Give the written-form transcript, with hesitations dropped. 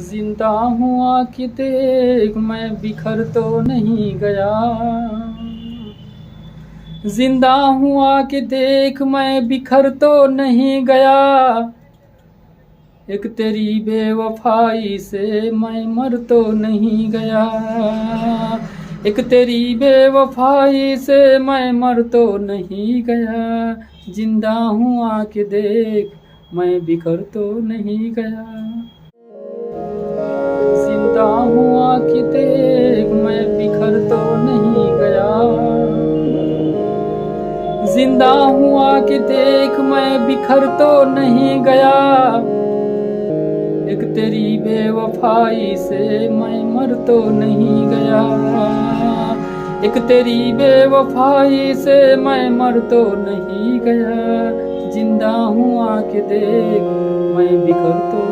जिंदा हूँ आँखें देख मैं बिखर तो नहीं गया। जिंदा हूँ आँखें देख मैं बिखर तो नहीं गया। एक तेरी बेवफाई से मैं मर तो नहीं गया। एक तेरी बेवफाई से मैं मर तो नहीं गया। जिंदा हूँ आँखें देख मैं बिखर तो नहीं गया। जिंदा हूँ आँखें देख मैं बिखर तो नहीं गया। जिंदा हूँ आँखें देख मैं बिखर तो नहीं गया। एक तेरी बेवफाई से मैं मर तो नहीं गया। एक तेरी बेवफाई से मैं मर तो नहीं गया। जिंदा हूँ आँखें देख मैं बिखर तो